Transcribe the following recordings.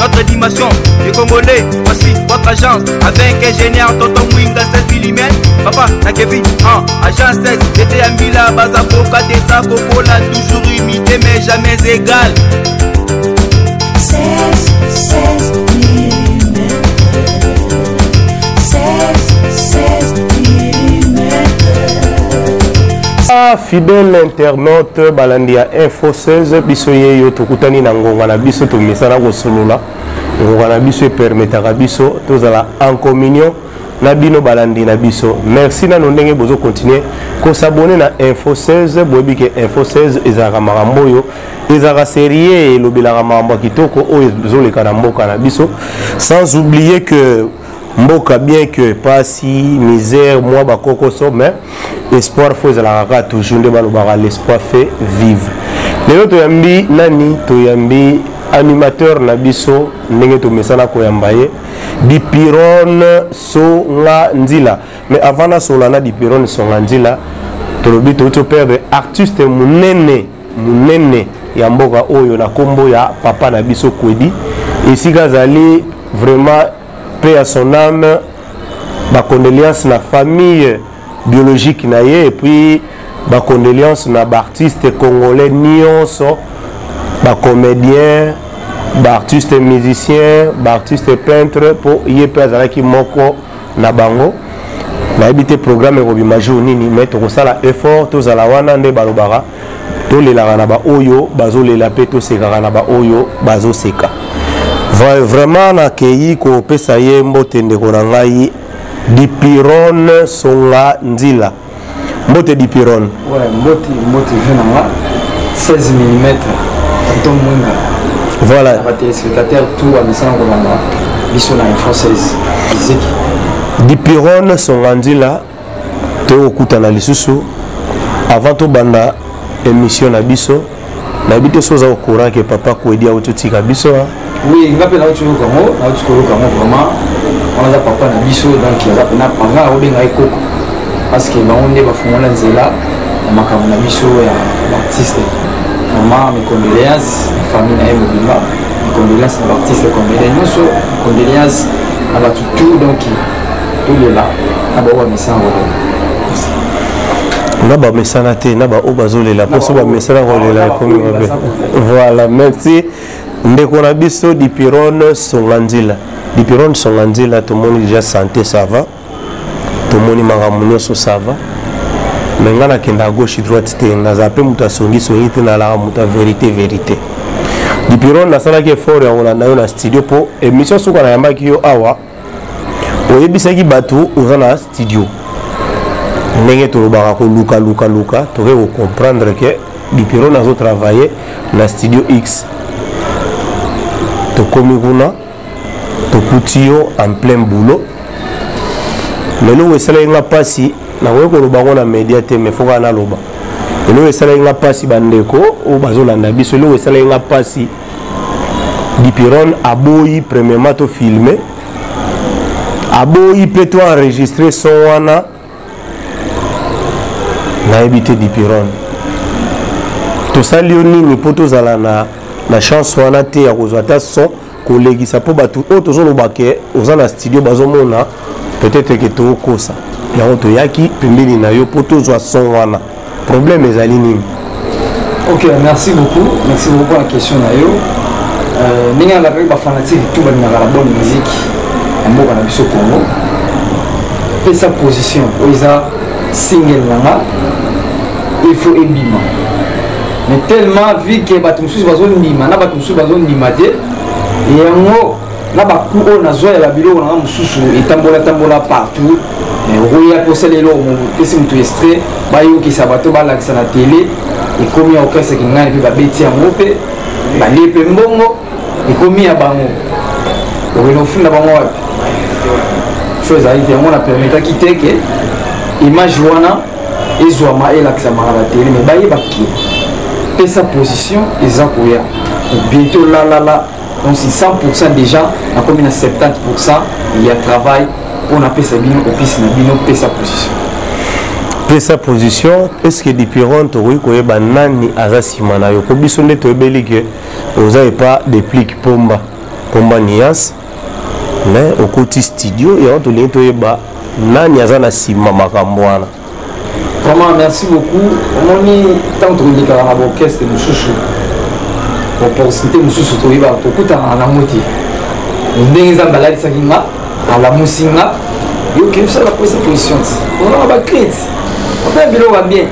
notre dimension. Les Congolais, voici votre agence. Avec ingénieur Tonton Mwinga 16 mm. Papa, na Kevin, agence 16. J'étais à Mila, Bazapoka, Tessa, Cocola, toujours imité mais jamais égal. 16 mm. 16 mm. Fidèle internaute balandia info 16 biso yeyo tokutani na ngonga na biso to mesana ko solola ngonga na biso permetaka biso tozala en communion na bino balandi na biso. Merci na ndenge bozo continuer ko s'abonner na info 16 boyebi ke info 16 ezaka makambo yo ezaka sérieux lobelaka makambo kitoko oyo zoleka na mboka na biso, sans oublier que mboka bien que pasi misère moi bakoko so mais espoir faut ezalaka toujours nde balobaka l'espoir fait vivre. Lelo toyambi nani toyambi animateur na biso ndenge tomesana koyamba ye Dipiron Songa Nzila. Mais avant na solana Dipiron Songa Nzila tolobi to perdre artiste munene ya mboka oyo na kombo ya papa na biso Kwedi esika zali vraiment paix à son âme, ma condoléance na famille biologique na ye, et puis ma condoléance na artiste congolais nyonso, ba comédien, ba artiste musicien, ba artiste peintre pour ye pezala ki moko na bango. Na habité programme ko bimaju nini mais to sala effort to zala wana nde balobara to lelaka na ba oyo bazo lela pe to sekaka na ba oyo bazo seka. Vraiment nakei ko pesa ye mbote ndeko na ngai Dipiron Songa Nzila. Mbote Dipiron. Ouais, mbote jeune moi 16 mm. Tonton Mwinga. Voilà. Les téléspectateurs tout à message ko banga. Biso na française. Ziki. Dipiron Songa Nzila to okutana lisusu avant to banda émission na biso. Na bité soza au courant que papa Kwedi a ototika biso. Oui, on a vraiment, on a papa na biso donc il a pena panga o benga eko parce que ba onde ba fumona nzela na makamu na biso ya artiste. Maman mes condoléances, famille na Mobimba, mes condoléances à l'artiste condoléances, condoléances à la tout donc tout le là. Aba wa messana na ba messana te na ba obazolela poso ba messana rolela comme voilà, merci. Ndeko na biso Dipiron Songa Nzila. Dipiron Songa Nzila tout le monde déjà santé ça va. Tout le monde mangamunyo so ça va. Mais ngana kenda gauche droite te na zape muta songi te na la muta vérité. Dipiron na sala ke fort ya ona na yo na studio po émission suka na yamba ki yo awa. Oyebisa ki batu oza na studio. Ndenge to lobaka ko luka to ko comprendre que Dipiron azo travailler na studio X. To komi kuna to kutio en plein boulot lelo esala nga pasi na ko loba ngona media te me foka na loba lelo esala nga pasi bandeko o bazolanda biso lelo esala nga pasi Dipiron aboyi premièrement to filmer aboyi pe to enregistrer son wana na ebité Dipiron to salioni ni poto zala na chance wana te ya kozwa ta son kolegisa po batu o tozoloba ke oza na studio bazomona peut-être que tokosa yango toyaki pembeni na yo po tozwa son wana problème ezali nini? Ok, merci beaucoup à la question na yo. Ninga la ba fanatique tout ba na bonne musique en mboka na biso Congo et sa position oiza single nanga il faut ebima. Mais tellement vu que batumsusu bazondima na batumsusu bazondima te yango na baku o na zoya la biloko na mususu etambola partout oya poselelo mo pesi mutu extrait bayo ki sabato balakisa na télé ekomi ya okasa kingani pe babeti yango pe balepe mbongo ekomi ya bango okeno funda bango wapi chose ayi yango na permetaki te ke image wana ezwama elakisa na télé mais bayeba ki et sa position est en Koya. Bientôt là. Donc c'est 100% déjà, on a combien à 70%, il y a travail on appelle ça bino office na bino et sa position. Et sa position, est-ce que Dipiron Tori koyeba nani azasima na yo ko biso nde toyebeli ke oza pas des pliques pomba. komba Nias mais au côté studio et on te lien toyeba nani aza na sima makambo wana. Vraiment merci beaucoup. Moni tant que ni kala na orchestre mususu. Opportunité mususu toyeba tokuta na moti. Ndenge za baladi sakinga ala musinga yo que ça la position. On va créer. On va bilo va bien.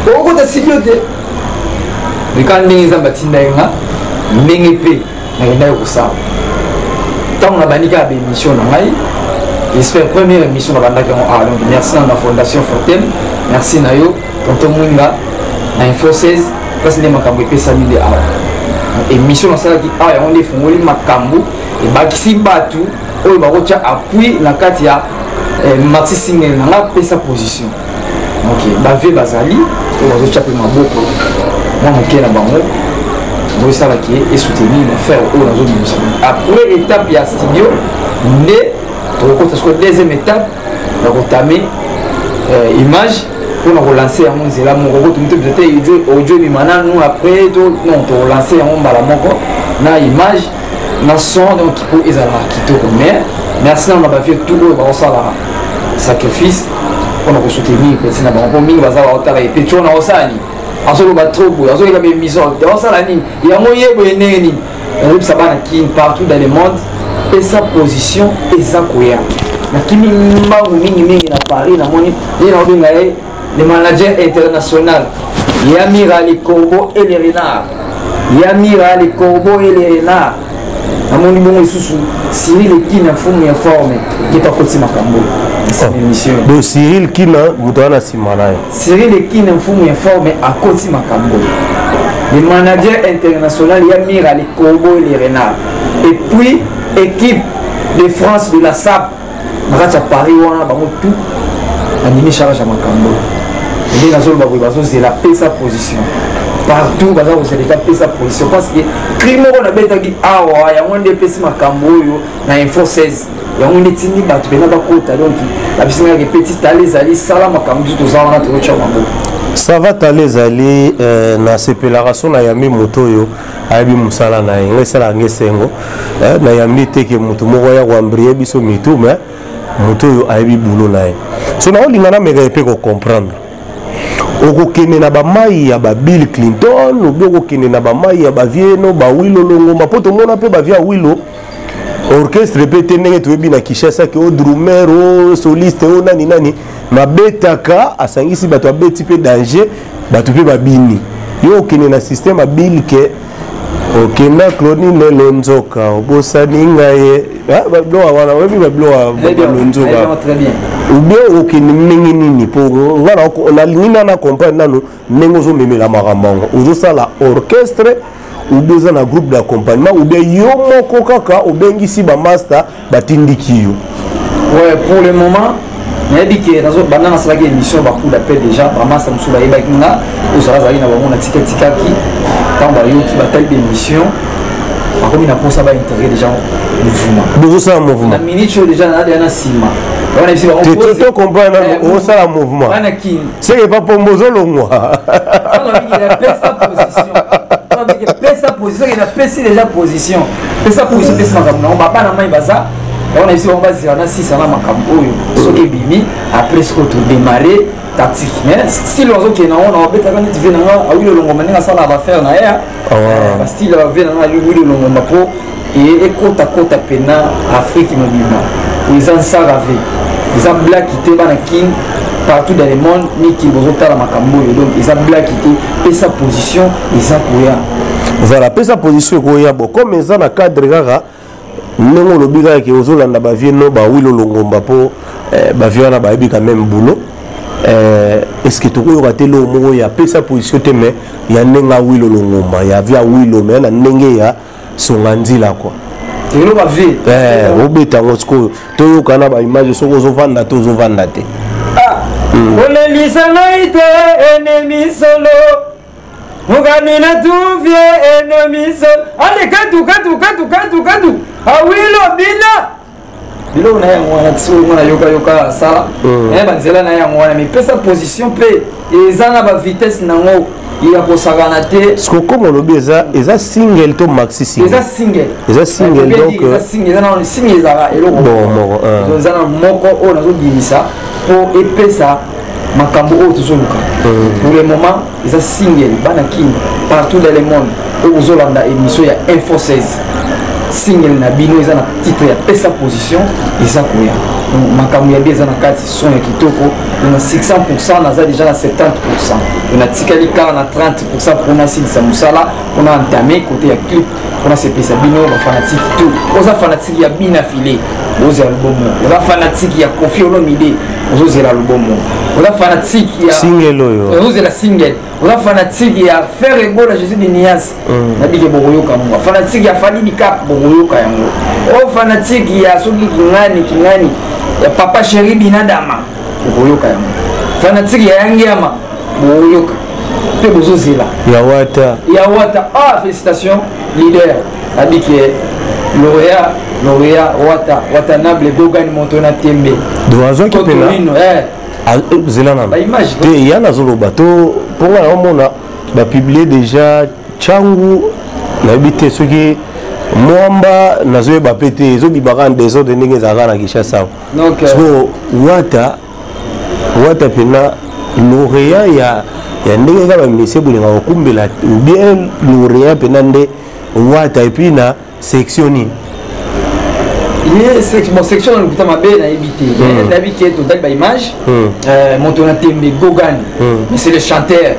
Au côté studio de mais quand ndenge za batinda nga ndenge pe na ina ko sa. Tant on a banika ba émission na ngai. J'espère première émission na banda donc merci à la fondation Fortem, merci Nayo, tonton Mwinga, na Info 16, parce que les makambo pe salut de awa. Émission na sala ki awa on est fongoli makambo et bakisi batu o ba ko tia appui na kati ya Maxi Single na pe sa position. OK, ba ve bazali o ba ko tia pe maboko. Moi mon kena bango. Moi ça va qui est soutenir na faire o na zone musique. Après étape ya studio, né la deuxième étape, on va image pour relancer un monde. Là, mon robot, tout le monde audio, mais maintenant, nous après, non, on va relancer un monde à la montre. Na image, na son, donc il faut les avoir qui tournent. Merci, on a fait tout le monde, on va sacrifice. On a soutenir, c'est na bon, on va avoir travaillé. Puis on a aussi en solo va trop beau, en solo il y a des missions. Dans ça la ligne, il y a moyen de gagner. On ça va qui partout dans le monde. Et sa position et sa koya na kimi mbangu mingi na Paris na moni ni na obinga les managers internationaux Yamira les Corbeaux et les Renards Yamira les Corbeaux et les Renards na moni bongo isusu Cyril Kina fumu ya forme qui ta koti makambo sa émission donc Cyril Kina mutana simanaye Cyril Kina fumu ya forme à koti makambo les managers internationaux Yamira les Corbeaux et les Renards et puis équipe de France de la SAP à Paris on a tout animé charge à Makambo et dans zone c'est la paix sa position partout bazar vous allez taper sa position parce que crime on a bêta qui ah ouais ya moins de paix Makambo yo na Info 16 ya on est tini ba tu na ba kota donc la piscine est petite allez allez sala Makambo tout ça on a tout chamambo ça va t'aller aller na séparation na yami moto yo ayebi musala na ye sala ngesengo na yami teke mutu moko ya kwambriye biso mitu mais moto yo ayebi bulo na ye so na olingana mega epe ko comprendre okokende na ba mai ya ba Bill Clinton ou okokende na ba mai ya ba Vieno ba Wilo Longomba poto mona pe ba via Wilo orchestre pe ndenge toyebi na Kinshasa ke o drummer o soliste o nani nani mabetaka asangisi bato abeti pe danger bato pe babini yo okende na système abili ke okenda Claudine Lonzoka obosaninga ye babloa wana webi babloa Lonzoka ou bien okende ndenge nini po ngana na lingina na comprendre nano ndenge ozomemela makambo ozosala orchestre ou bien na groupe d'accompagnement ou bien yo moko kaka obengisi ba master batindiki yo. Ouais, pour le moment mais dit que dans autres banana ça émission ba coup d'appel déjà vraiment ça me soula yeba kinga ou ça va na ba mona tika tika ki tant ba yo qui bataille d'émission par contre il a pour ça va intégrer déjà mouvement de ça mouvement la minute déjà na sima on a ici on peut comprendre on ça la mouvement c'est pas pour mozo longwa on a mis la place sa position sa position il a passé déjà position sa position on va pas na mai baza on a ici on va dire on a 6 na makambo yo soki bimi après ce que tout démarrer tactique mais si l'oiseau qui est on a beta quand tu viens na Wilo Longomba ninga ça va faire na ya parce qu'il va venir na Wilo Longomba pour et kota pena Afrique mobima ils en savent ils ont black quitté bana king partout dans le monde ni qui bozota la makambo donc ils ont black quitté et sa position ils ont koya voilà pe sa position koya bon comme ils ont na cadre gaga ndenge olobika ke ozolanda ba Vieno ba Wilo Longomba po ba Viana ba yebi quand même boulot est-ce que tokoyoka te lo moko ya pe sa position te mais ya ndenge Wilo Longomba ya via Wilo mais na ndenge ya songanzila quoi telo ba vie obeta ngosiko toyokana ba image soko ozovanda te ozovanda te olelisa ngai te ennemi solo muganina tuvie ennemi solo ale katu awilo bilo na yango wana tso mona yoka sala banzela na yango wana mais pesa position pe ezana ba vitesse nango il y a kosakana te ce que comme on lobby eza single to maxi single eza single donc eza single eza na single eza eloko bon eza na moko o nazo bimisa po epesa makambo o tozoluka pour le moment eza single bana king partout dans le monde o ozolanda émission ya Info 16 single na bino eza na titre ya pesa position eza koya makambo ya bien eza na kati son ya kitoko na 600% naza déjà na 70% na tikali kala na 30% mpona silisa mosala mpona entame kote ya clip mpona sepesa bino bafanatike tout oza fanatike ya bina file ozela albumu oza fanatike ya Koffi Olomide ozozela albumu oza fanatike ya single oyo ozozela single oza fanatike ya Frère Ebola Jésus de Nias nabike bokoyoka yango fanatike ya Fally Bikap bokoyoka yango o fanatike ya soki kingani ya Papa Chéri Binadama bokoyoka yango fanatike ya Yangiama bokoyoka pe bozozela ya wata ah félicitations leader nabike lauréat watanable Gogani Montona Tembe doazwaki pena zela nano te ya nazoloba to mponga naomona bapiblie déjà ntangu nayebi te soki mwamba nazoyeba pe te ezobimaka na desordre ndenge ezalaka na Kinshasa so wata pena lauréat ya ndenge kaka bamisie bolinga kokumbela bien lauréat pena nde wata epuis na section nini bon section na lokuta mabe nayebi te nayebi ke totali baimage Montona Tembe Gogani mais c'est le chanteur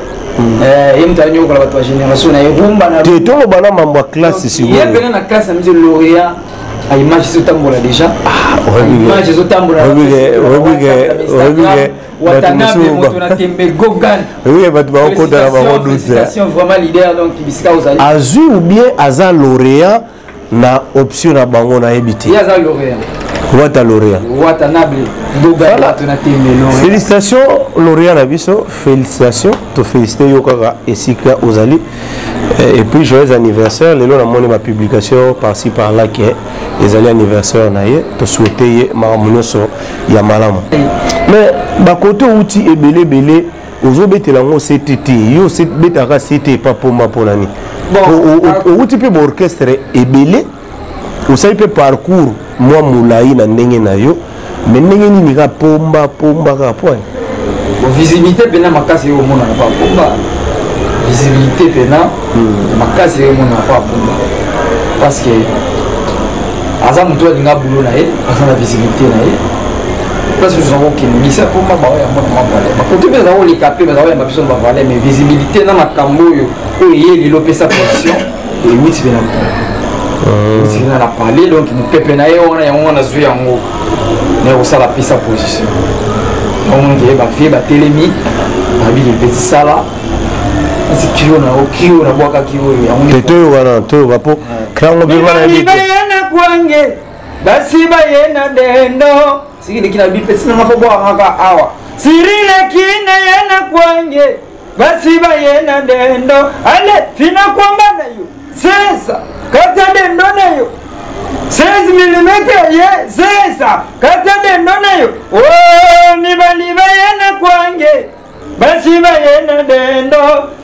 ye moto anyokola bato ya génération na erumba na te toloba na mambo ya classe sikoyo ye pena na classe na misi lauréat aimage ezotambola déjà image ezotambola Watanabe Montona Tembe Gogani bato bakokodana bango duse vraiment leader donc bisika ozali azwi ou bien aza lauréat na option na bango nayebi te yaza lauréat wata lauréat watanable Gogani Montona Tembe lauréat félicitations lauréat na biso félicitations to féliciter yo kaka esika ozali et puis joyeux anniversaire lelo namoni ma publication par-ci par-là ke ezali anniversaire na ye to souhaiter ye makambo nyonso ya malamu mais bakote outi ebele ozobetela yango CTT yo betaka CT pa pomba mpona nini outi mpe baorchestre ebele osali mpe parcours mwa molai na ndenge na yo mais ndenge nini ka pomba kaka poani visibilité pena makasi yo omona na pa pomba visibilité pena makasi yo omona na pa pomba parce que aza moto alinga bulo na ye aza na visibilité na ye parce que nous avons qu'il misa pour ma bawa ya mona mabale bakote pe za oli kapé ba za biso ba valé mais visibilité na makambo yo o ye lilo pesa position et witi bena c'est na la parler donc nous pepe na ye ona ya ona zwi yango na ko sala pesa position on ngi ba fi ba telemi ba bi petit sala c'est kilo na boka kilo ya on te wana to bapo krango bi wana bi na kwange basi ba yena dendo sikile kina bipe sina mafobo haka awa sirile kina yena kwange basi ba yena dendo ale fina kwamba na yo sesa kata dendo na yo 16 mm ye sesa kata dendo na yo oh ni bali ba yena kwange basi ba yena dendo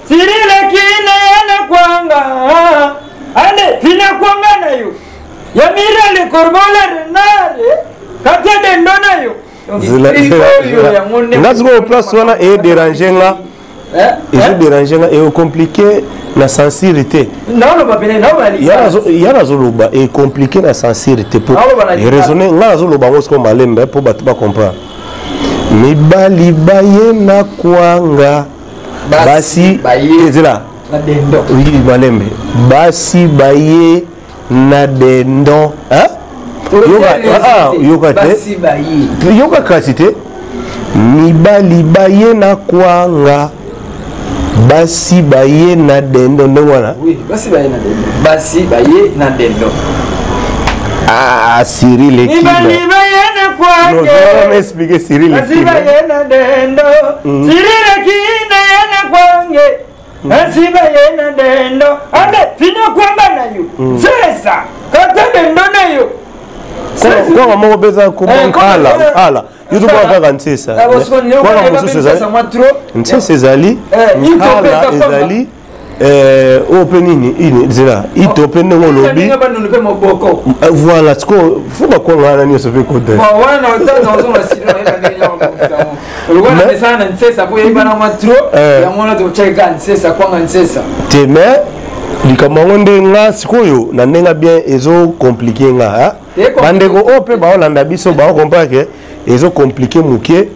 sirile kina yena kwanga ale fina kwamba na yo ya mira le corbola renare kata dendo na yo ngaziko place wana e déranger nga déranger nga e compliqué na sincérité yana zoloba e compliqué na sincérité pour raisonner nga zoloba ngo sko malembe pour bato ba comprendre mibali baye na kwanga basi ezela na dendo oui malembe basi baye na dendo hein yoka kasi te mibali baye na kwanga basi baye na dendo nde wana basi baye na dendo Cyril Ekina mibali baye na kwange m'expliquer Cyril basi baye na dendo Cyril Ekina yana kwange basi baye na dendo ande fina kwamba na yo sesa kata dendo na yo kwa moko beza kubankala ala yo to kwa kaka nsesa kwa mosusu nsesa ezali nkala ezali ope nini ini zela itope ndenge olobi voilà tiko faut bakonga wana nyonso mpe kote te mais likambo yango nde nga sikoyo na ndenge bien ezokomplike nga bandeko oyo mpe baolanda biso baokomprake ezokomplike moke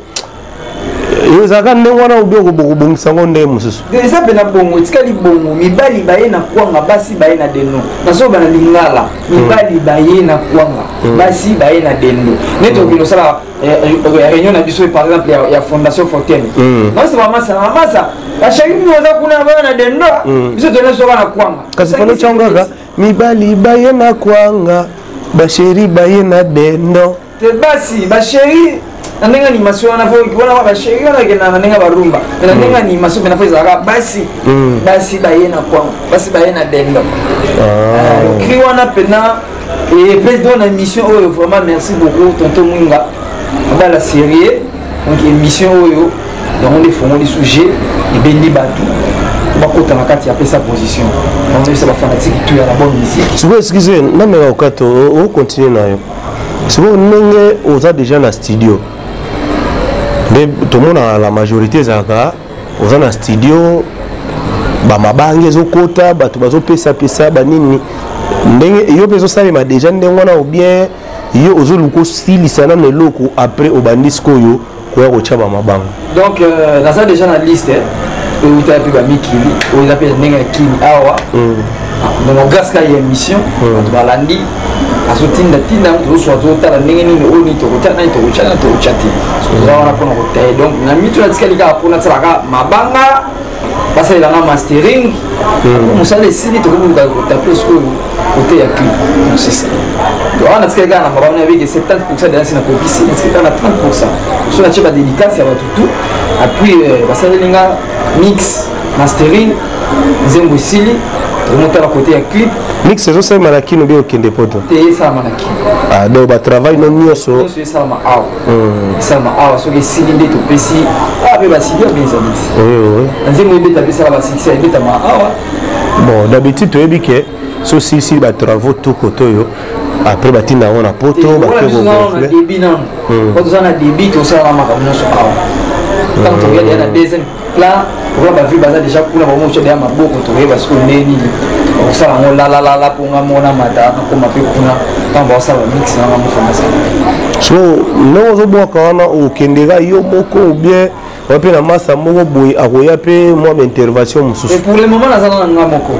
ezalaka ndenge wana obi okobongisa yango nde mosusu eza mpe na bongo etikali bongo mibali baye na kwanga basi baye na dendo nasoba na lingala mibali baye na kwanga basi baye na dendo neti okende osala réunion na biso par exemple ya fondation Fontaine basi bamasa na mamasa bashaki bino oza kuna baye na dendo biso tone soba na kwanga kasi fano chango kaka mibali baye na kwanga basheri baye na dendo te basi basheri nandenga ni maswa na fo kibona ba sheri na kena nandenga barumba nandenga ni maswa na fo zaka basi basi baye na kwa basi baye na dendo kriwana pena et président na mission oyo vraiment merci beaucoup tonton Mwinga ba la série donc émission oyo donc on défend les sujets et bendi batu bakota na kati ya pesa position donc on va fanatique tout ya la bonne musique si vous excusez na me okato on continue na yo si vous nenge oza déjà na studio mais tout le monde la majorité ezalaka oza na studio bamabange ezokota bato bazopesa banini ndenge yo mpe ezosalema déjà ndenge wana ou bien yo ozoluka osilisa nano eloko après obandi sikoyo koya kotya bamabango donc naza déjà na liste oyo utala mpe bamikili oyo eza mpe ndenge ya kili awa donc grâce ka ya émission bato balandi azotinda tozoswa tozotala ndenge nini oyo nini tokotya nani tokotya nani tokotya te oza wana mpona kotaye donc na mito natikali kaka mpona asalaka mabanga basalelanga mastering mosala esili tokoluka kotape sikoyo kote ya clip donc c'est ça donc wana natikali kaka na mabanga avec 70% dansi na kopisi natikali kaka na 30% so natie badédicace ya bato tout appuis basalelinga mix mastering nzembo esili tokomotala kote ya clip mix ezosalema na kino mpe okende poto te esalama na kino donc batravail no nyonso esalama awa esalama awa soki esili nde topesi mpe basili abenizaliti nzembo ebeta mpe esala basikisa ebetama awa bon d'habitude toyebi ke so silisi batravaux to koto oyo après batinda yango na poto na debi nano po toza na debi tosalaka makambo nyonso awa ntango tokoya deya na deuxième plan okola bavi baza déjà kuna bamoso deya maboko tokoyeba siko nde nini okosala yango lalalala mpo nga mona mata nakoma mpe kuna ntango baosala bamix nanga mofamasa so ndenge ozobwaka wana okendeka yo moko ou bien wape na masa moko boye akoya mpe mwa baintervention mosusu pour le moment naza na nga moko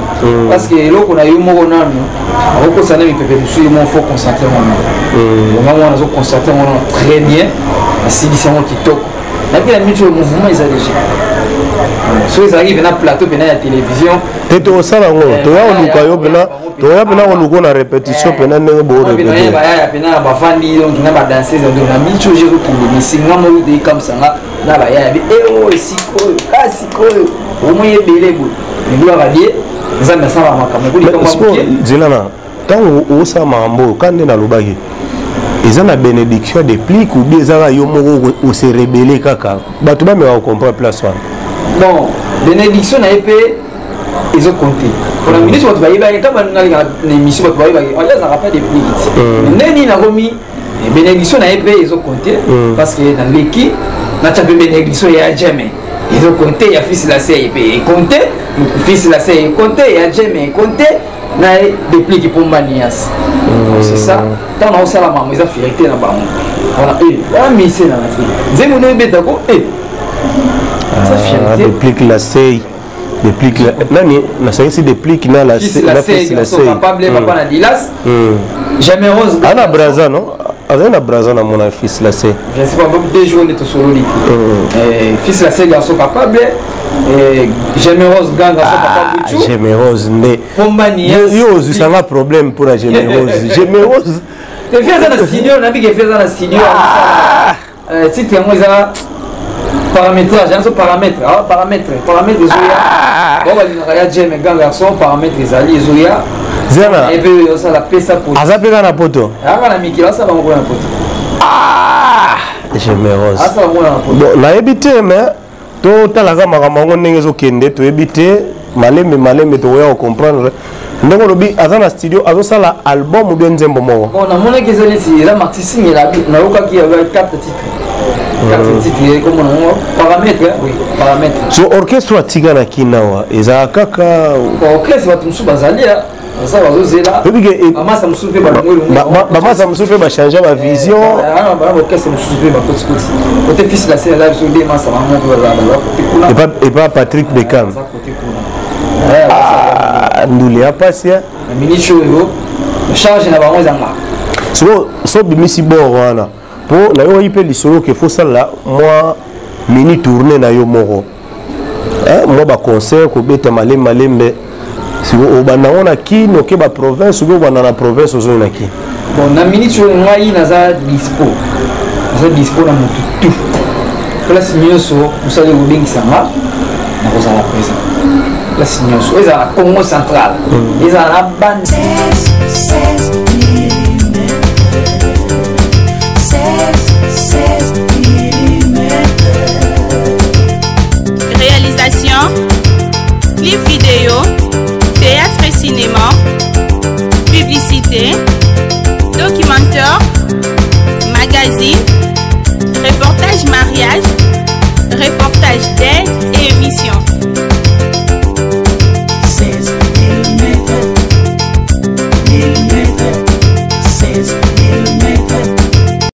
parce que eloko na yo moko nano akokosana mipepe mosusu ye mo faut concentre wana onga mwana azoconcentre wana très bien asilisi yango kitoko napi na miso mouvement eza déjà soki ezalaki pena plateau pena ya télévision te tokosala yango toya koluka yo pena toya pena koluka na répétition pena ndenge bobayaya pena bafandi donc na badanseuse donc na miso je kokende misinga moko dekamsanga na bayaya bi oyo sikoyo kasikoyo omoye ebele boye ebulaka bie nzambe asala makambo nzilana ntango osala makambo oyo ka nde nalobaki eza na bénédiction de plique ou bien ezaka yo moko ose rebele kaka bato bameka kocomprendre place wana bon bénédiction na ye mpe ezokonte mpona ministre bato bayebaki ntango balingalika na émission bato bayebaki oyo ezalaka pas de plique ti nde nini nakomi bénédiction na ye mpe ezokonte parce que na leki natya mpe bénédiction ya jamais ezokonte ya fils la se mpe ekonte fils la se ekonte ya jamais ekonte na déplique mpo mbaniasi c'est ça ntango naosala mamo eza fierté na bango wana mise na nati nzembo no ebetako eza fierté déplique la sei déplique nani nasangisi déplique na la fils la sei capable papa na dilas jamais rose ana braza non azali na braza na mona fils la sei je sais pas donc deux jours nde tosololi fils la sei garçon capable gémérose gang garçon papa buchu gémérose nde yo ozwisanga problème mpona gémérose gémérose te fia eza na studio nabiki efia eza na studio titre yango eza paramétrage yango so paramètre ezoya o balingaka ya jeme gang garçon paramètre ezali ezoya zana epe osala pesa aza mpe kaka na poto aka na mikili asala bango mpo na poto gémérose asala mona bon nayebi te mais totalaka makambo yango ndenge ezokende toyebi te malembe tokoya kocomprendre ndenge olobi aza na studio azosala album ou bien nzembo moko bon namonaki eza neti ela Maxi Singela nayokaki ya 4 titres comme paramètre oui paramètre so orchestre atika na kinawa eza kaka orchestre bato mosusu bazali ça va oser là bamasa mosusu mpe bamasa mosusu mpe bachange bavision orchestre mosusu mpe bakoti côté fils la scène là biso nde masa bango mpe bazala côté kuna epa Patrick Beckham ndule apasi minicho oyo charge na bango ezanga so bimisi bor wana mpo nayoki mpe lisolo ke fo sala mwa mini tourné na yo moko mwa baconcert kobeta malembe obanda ngo na kini oke baprovince oke obanda na province ozoi na kini bon na minute oyo ngai naza dispo na motu tu place nyonso mosali ekobengisanga nakozala présent place nyonso ezala na Congo central ezala na bande